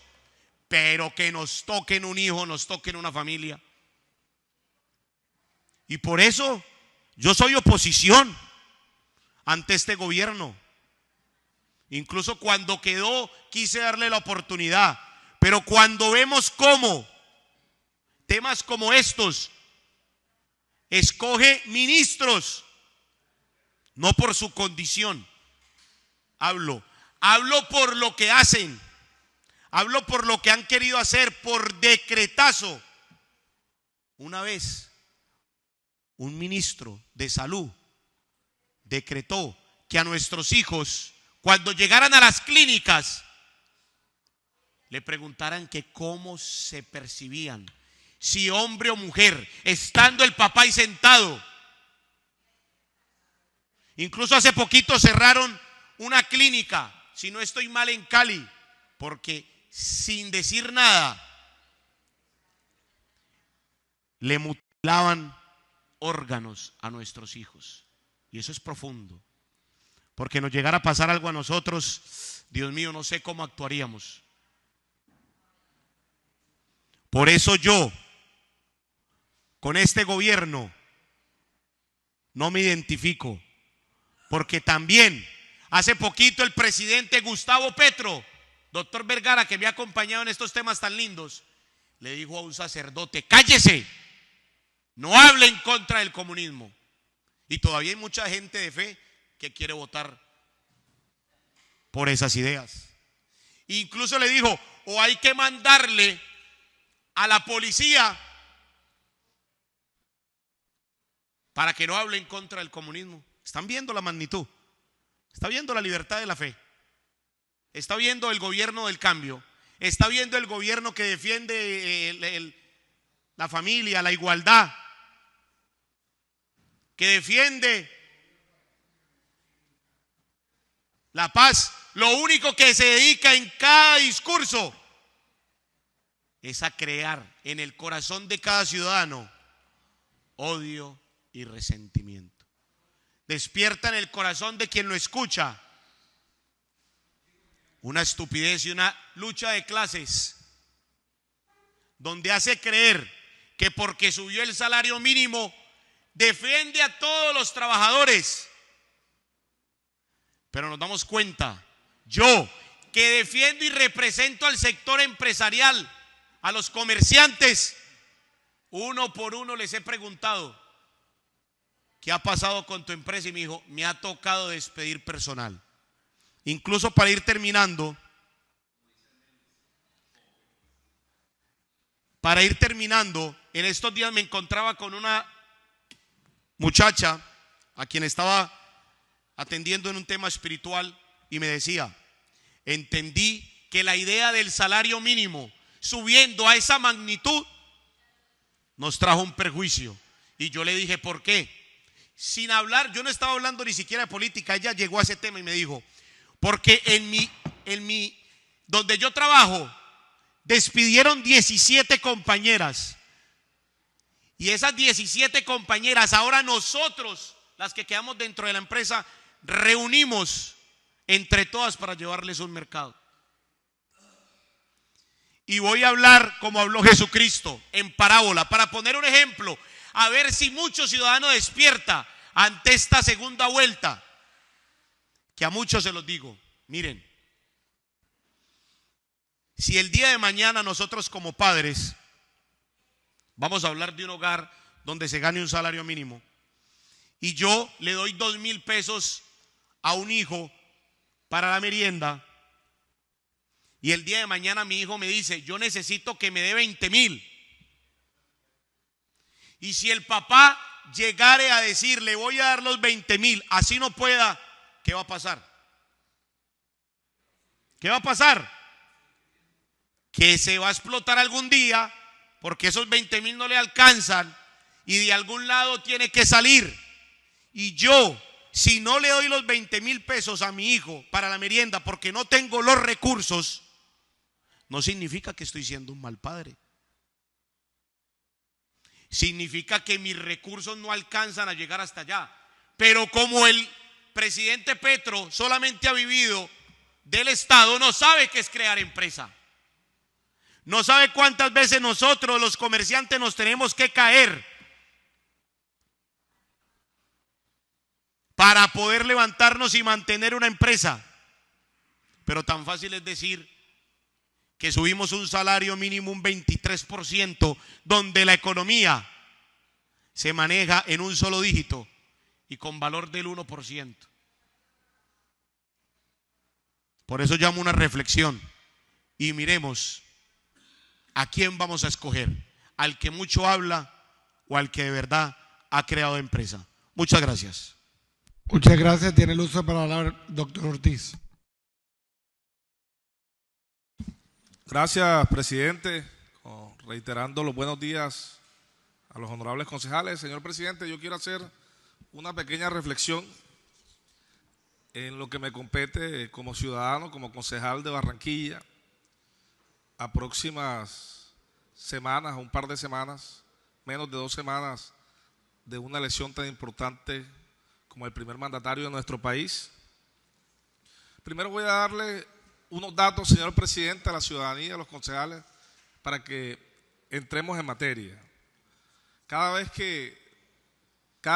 pero que nos toquen un hijo, nos toquen una familia. Y por eso yo soy oposición ante este gobierno. Incluso cuando quedó quise darle la oportunidad, pero cuando vemos cómo temas como estos escoge ministros, no por su condición, hablo por lo que hacen, hablo por lo que han querido hacer, por decretazo. Una vez un ministro de salud decretó que a nuestros hijos, cuando llegaran a las clínicas, le preguntaran que cómo se percibían, si hombre o mujer, estando el papá ahí sentado. Incluso hace poquito cerraron una clínica, si no estoy mal, en Cali, porque sin decir nada le mutilaban órganos a nuestros hijos. Y eso es profundo, porque nos llegara a pasar algo a nosotros, Dios mío, no sé cómo actuaríamos. Por eso yo con este gobierno no me identifico, porque también hace poquito el presidente Gustavo Petro, doctor Vergara, que me ha acompañado en estos temas tan lindos, le dijo a un sacerdote: cállese, no hable en contra del comunismo. Y todavía hay mucha gente de fe que quiere votar por esas ideas. Incluso le dijo: o hay que mandarle a la policía para que no hable en contra del comunismo. Están viendo la magnitud, está viendo la libertad de la fe, está viendo el gobierno del cambio, está viendo el gobierno que defiende la familia, la igualdad, que defiende la paz. Lo único que se dedica en cada discurso es a crear en el corazón de cada ciudadano odio y resentimiento. Despierta en el corazón de quien lo escucha una estupidez y una lucha de clases, donde hace creer que porque subió el salario mínimo defiende a todos los trabajadores. Pero nos damos cuenta, yo que defiendo y represento al sector empresarial, a los comerciantes, uno por uno les he preguntado: ¿qué ha pasado con tu empresa? Y me dijo: me ha tocado despedir personal. Incluso para ir terminando, en estos días me encontraba con una muchacha a quien estaba atendiendo en un tema espiritual y me decía: entendí que la idea del salario mínimo subiendo a esa magnitud nos trajo un perjuicio. Y yo le dije: ¿por qué? Sin hablar, yo no estaba hablando ni siquiera de política, ella llegó a ese tema y me dijo: porque donde yo trabajo, despidieron 17 compañeras. Y esas 17 compañeras, ahora nosotros, las que quedamos dentro de la empresa, reunimos entre todas para llevarles un mercado. Y voy a hablar como habló Jesucristo en parábola, para poner un ejemplo, a ver si mucho ciudadano despierta ante esta segunda vuelta, que a muchos se los digo. Miren, si el día de mañana nosotros como padres Vamos a hablar de un hogar donde se gane un salario mínimo. Y yo le doy 2.000 pesos a un hijo para la merienda. Y el día de mañana mi hijo me dice, yo necesito que me dé 20.000. Y si el papá llegare a decir, le voy a dar los 20.000, así no pueda, ¿qué va a pasar? ¿Qué va a pasar? Que se va a explotar algún día, porque esos 20.000 no le alcanzan y de algún lado tiene que salir. Y yo, si no le doy los 20.000 pesos a mi hijo para la merienda porque no tengo los recursos, no significa que estoy siendo un mal padre. Significa que mis recursos no alcanzan a llegar hasta allá. Pero como el presidente Petro solamente ha vivido del Estado, no sabe qué es crear empresa. No sabe cuántas veces nosotros los comerciantes nos tenemos que caer para poder levantarnos y mantener una empresa. Pero tan fácil es decir que subimos un salario mínimo un 23%, donde la economía se maneja en un solo dígito y con valor del 1%. Por eso llamo una reflexión y miremos a quién vamos a escoger, al que mucho habla o al que de verdad ha creado empresa. Muchas gracias. Muchas gracias. Tiene el uso de palabra el doctor Ortiz. Gracias, presidente. Reiterando los buenos días a los honorables concejales. Señor presidente, yo quiero hacer una pequeña reflexión en lo que me compete como ciudadano, como concejal de Barranquilla, a próximas semanas, un par de semanas, menos de 2 semanas de una elección tan importante como el primer mandatario de nuestro país. Primero voy a darle unos datos, señor presidente, a la ciudadanía, a los concejales, para que entremos en materia. Cada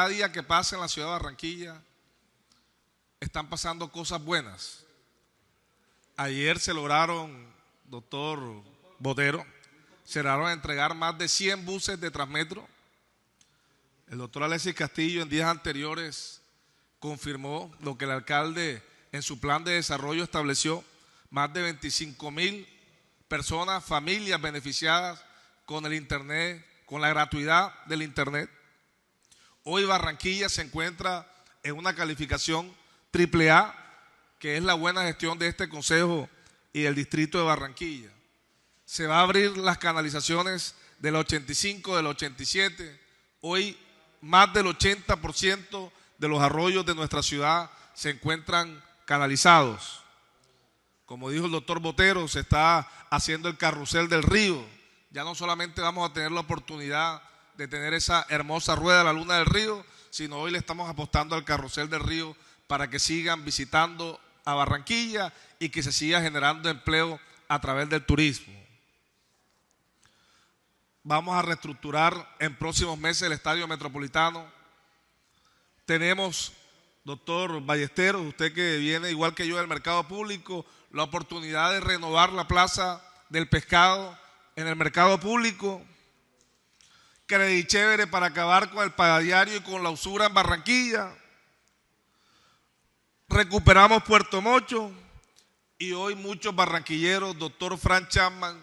día que pasa en la ciudad de Barranquilla, están pasando cosas buenas. Ayer se lograron, doctor Botero, se lograron entregar más de 100 buses de Transmetro. El doctor Alexis Castillo en días anteriores confirmó lo que el alcalde en su plan de desarrollo estableció: más de 25.000 personas, familias beneficiadas con el internet, con la gratuidad del internet. Hoy Barranquilla se encuentra en una calificación AAA, que es la buena gestión de este consejo y del distrito de Barranquilla. Se va a abrir las canalizaciones del 85, del 87. Hoy más del 80% de los arroyos de nuestra ciudad se encuentran canalizados. Como dijo el doctor Botero, se está haciendo el carrusel del río. Ya no solamente vamos a tener la oportunidad de tener esa hermosa rueda de la luna del río, sino hoy le estamos apostando al carrusel del río para que sigan visitando a Barranquilla y que se siga generando empleo a través del turismo. Vamos a reestructurar en próximos meses el Estadio Metropolitano. Tenemos, doctor Ballesteros, usted que viene igual que yo del mercado público, la oportunidad de renovar la Plaza del Pescado en el mercado público. Credit Chévere para acabar con el pagadiario y con la usura en Barranquilla. Recuperamos Puerto Mocho y hoy muchos barranquilleros, doctor Frank Chapman,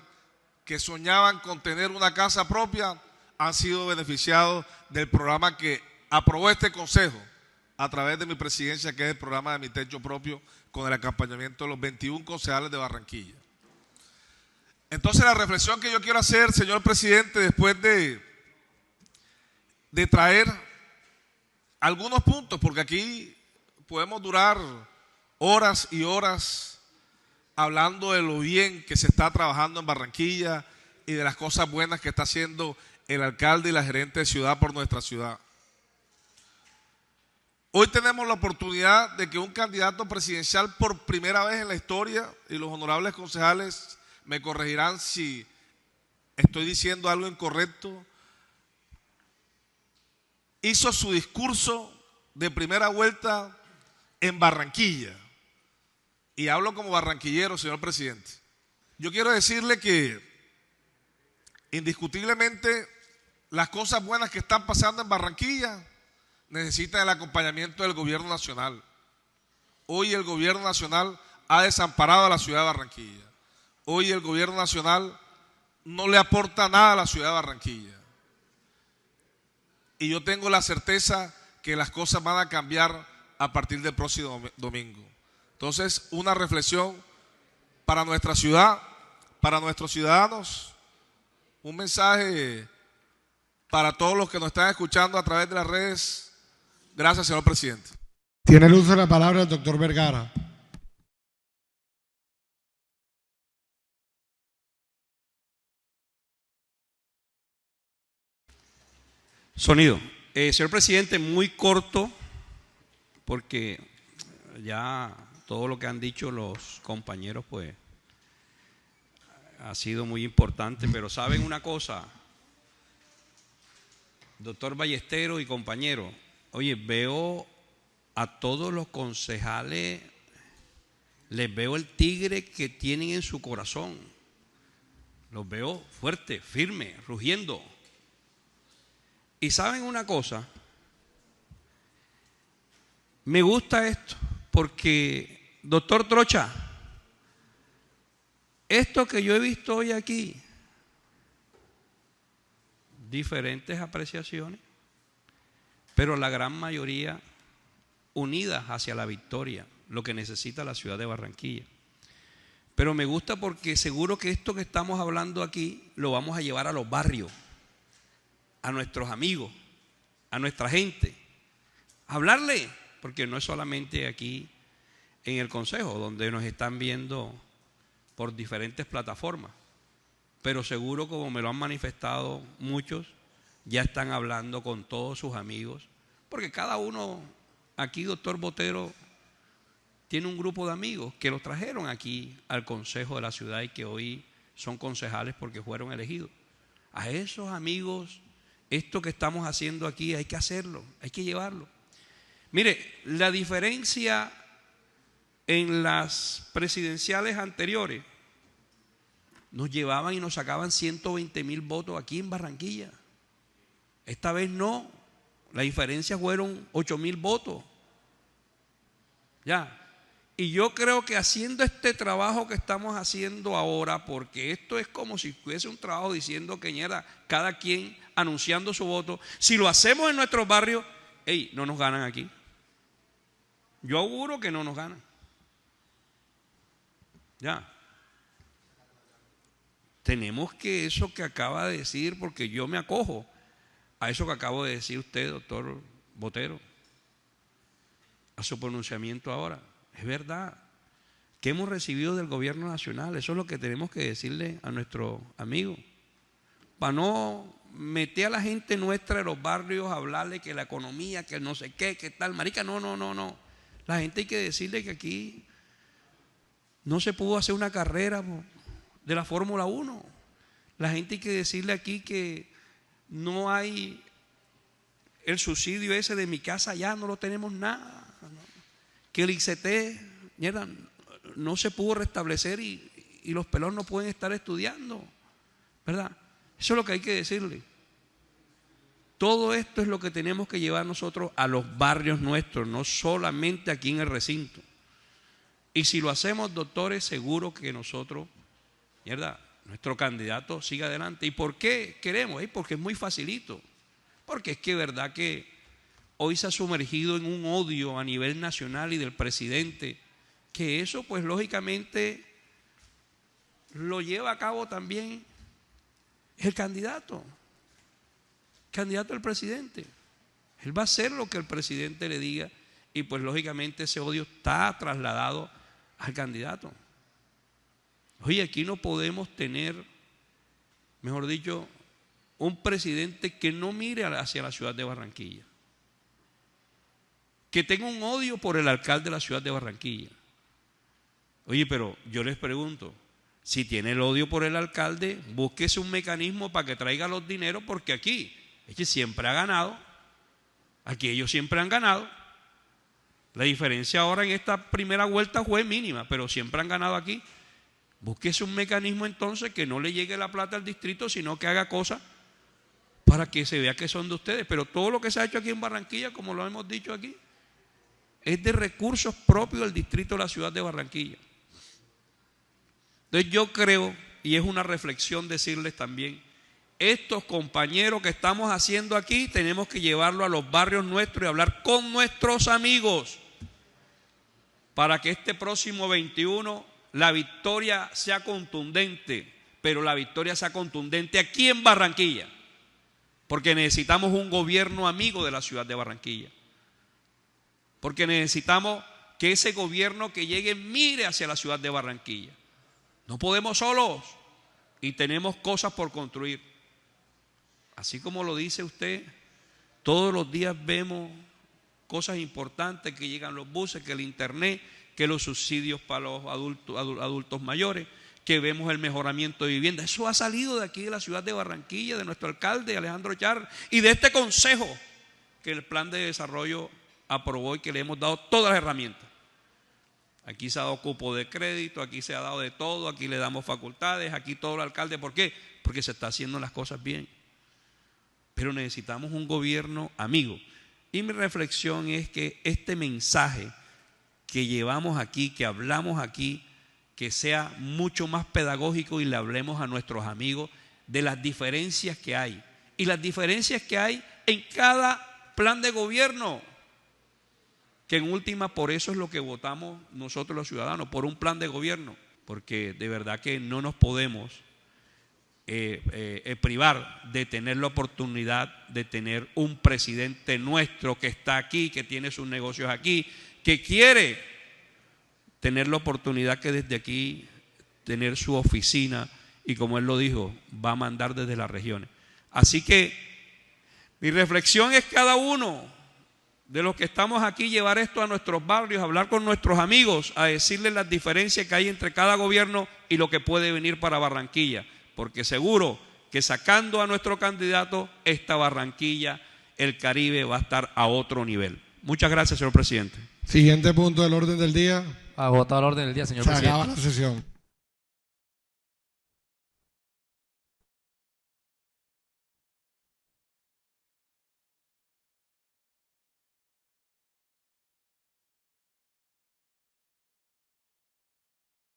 que soñaban con tener una casa propia, han sido beneficiados del programa que aprobó este consejo a través de mi presidencia, que es el programa de Mi Techo Propio, con el acompañamiento de los 21 concejales de Barranquilla. Entonces la reflexión que yo quiero hacer, señor presidente, después de traer algunos puntos, porque aquí podemos durar horas y horas hablando de lo bien que se está trabajando en Barranquilla y de las cosas buenas que está haciendo el alcalde y la gerente de ciudad por nuestra ciudad. Hoy tenemos la oportunidad de que un candidato presidencial por primera vez en la historia, y los honorables concejales me corregirán si estoy diciendo algo incorrecto, hizo su discurso de primera vuelta en Barranquilla. Y hablo como barranquillero, señor presidente. Yo quiero decirle que indiscutiblemente las cosas buenas que están pasando en Barranquilla necesitan el acompañamiento del gobierno nacional. Hoy el gobierno nacional ha desamparado a la ciudad de Barranquilla. Hoy el gobierno nacional no le aporta nada a la ciudad de Barranquilla. Y yo tengo la certeza que las cosas van a cambiar a partir del próximo domingo. Entonces, una reflexión para nuestra ciudad, para nuestros ciudadanos, un mensaje para todos los que nos están escuchando a través de las redes. Gracias, señor presidente. Tiene el uso de la palabra el doctor Vergara. Sonido. Señor presidente, muy corto, porque ya todo lo que han dicho los compañeros, pues, ha sido muy importante, pero ¿saben una cosa? Doctor Ballesteros y compañeros, oye, veo a todos los concejales, les veo el tigre que tienen en su corazón. Los veo fuertes, firmes, rugiendo. Y ¿saben una cosa? Me gusta esto, porque, doctor Trocha, esto que yo he visto hoy aquí, diferentes apreciaciones, pero la gran mayoría unidas hacia la victoria, lo que necesita la ciudad de Barranquilla. Pero me gusta porque seguro que esto que estamos hablando aquí lo vamos a llevar a los barrios, a nuestros amigos, a nuestra gente, a hablarle, porque no es solamente aquí en el Consejo, donde nos están viendo por diferentes plataformas, pero seguro, como me lo han manifestado muchos, ya están hablando con todos sus amigos, porque cada uno aquí, doctor Botero, tiene un grupo de amigos que los trajeron aquí al Consejo de la ciudad y que hoy son concejales porque fueron elegidos. A esos amigos, esto que estamos haciendo aquí hay que hacerlo, hay que llevarlo. Mire, la diferencia en las presidenciales anteriores, nos llevaban y nos sacaban 120,000 votos aquí en Barranquilla. Esta vez no, la diferencia fueron 8,000 votos. Ya. Y yo creo que haciendo este trabajo que estamos haciendo ahora, porque esto es como si fuese un trabajo diciendo que era cada quien anunciando su voto, si lo hacemos en nuestros barrios, no nos ganan aquí. Yo auguro que no nos ganan. Ya. Tenemos que eso que acaba de decir, porque yo me acojo a eso que acabo de decir usted, doctor Botero, a su pronunciamiento ahora. Es verdad que hemos recibido del gobierno nacional, eso es lo que tenemos que decirle a nuestros amigos, para no meter a la gente nuestra de los barrios a hablarle que la economía, que no sé qué, que tal, marica, no. La gente hay que decirle que aquí no se pudo hacer una carrera de la Fórmula 1. La gente hay que decirle aquí que no hay el subsidio ese de mi casa, ya no lo tenemos nada. Que el ICT no se pudo restablecer y los pelones no pueden estar estudiando, ¿verdad? Eso es lo que hay que decirle. Todo esto es lo que tenemos que llevar nosotros a los barrios nuestros, no solamente aquí en el recinto. Y si lo hacemos, doctores, seguro que nosotros, ¿verdad?, nuestro candidato siga adelante. ¿Y por qué queremos? Porque es muy facilito. Porque es que verdad que hoy se ha sumergido en un odio a nivel nacional y del presidente, que eso pues lógicamente lo lleva a cabo también el candidato del presidente. Él va a hacer lo que el presidente le diga y pues lógicamente ese odio está trasladado al candidato. Oye, aquí no podemos tener, mejor dicho, un presidente que no mire hacia la ciudad de Barranquilla, que tenga un odio por el alcalde de la ciudad de Barranquilla. Oye, pero yo les pregunto, si tiene el odio por el alcalde, búsquese un mecanismo para que traiga los dineros, porque aquí es que siempre ha ganado, aquí ellos siempre han ganado. La diferencia ahora en esta primera vuelta fue mínima, pero siempre han ganado aquí. Búsquese un mecanismo entonces que no le llegue la plata al distrito, sino que haga cosas para que se vea que son de ustedes. Pero todo lo que se ha hecho aquí en Barranquilla, como lo hemos dicho aquí, es de recursos propios del distrito de la ciudad de Barranquilla. Entonces yo creo, y es una reflexión decirles también, estos compañeros que estamos haciendo aquí tenemos que llevarlo a los barrios nuestros y hablar con nuestros amigos para que este próximo 21 la victoria sea contundente, pero la victoria sea contundente aquí en Barranquilla, porque necesitamos un gobierno amigo de la ciudad de Barranquilla, porque necesitamos que ese gobierno que llegue mire hacia la ciudad de Barranquilla. No podemos solos y tenemos cosas por construir. Así como lo dice usted, todos los días vemos cosas importantes, que llegan los buses, que el internet, que los subsidios para los adultos mayores, que vemos el mejoramiento de vivienda. Eso ha salido de aquí de la ciudad de Barranquilla, de nuestro alcalde Alejandro Char y de este consejo que el plan de desarrollo aprobó y que le hemos dado todas las herramientas. Aquí se ha dado cupo de crédito, aquí se ha dado de todo, aquí le damos facultades, aquí todo el alcalde. ¿Por qué? Porque se está haciendo las cosas bien. Pero necesitamos un gobierno amigo. Y mi reflexión es que este mensaje que llevamos aquí, que hablamos aquí, que sea mucho más pedagógico y le hablemos a nuestros amigos de las diferencias que hay. Y las diferencias que hay en cada plan de gobierno. Que en última, por eso es lo que votamos nosotros los ciudadanos, por un plan de gobierno, porque de verdad que no nos podemos privar de tener la oportunidad de tener un presidente nuestro que está aquí, que tiene sus negocios aquí, que quiere tener la oportunidad que desde aquí tener su oficina y, como él lo dijo, va a mandar desde las regiones. Así que mi reflexión es cada uno de los que estamos aquí, llevar esto a nuestros barrios, hablar con nuestros amigos, a decirles las diferencias que hay entre cada gobierno y lo que puede venir para Barranquilla, porque seguro que sacando a nuestro candidato, esta Barranquilla, el Caribe, va a estar a otro nivel. Muchas gracias, señor presidente. Siguiente punto del orden del día. Agotado el orden del día, señor presidente. Se acaba la sesión.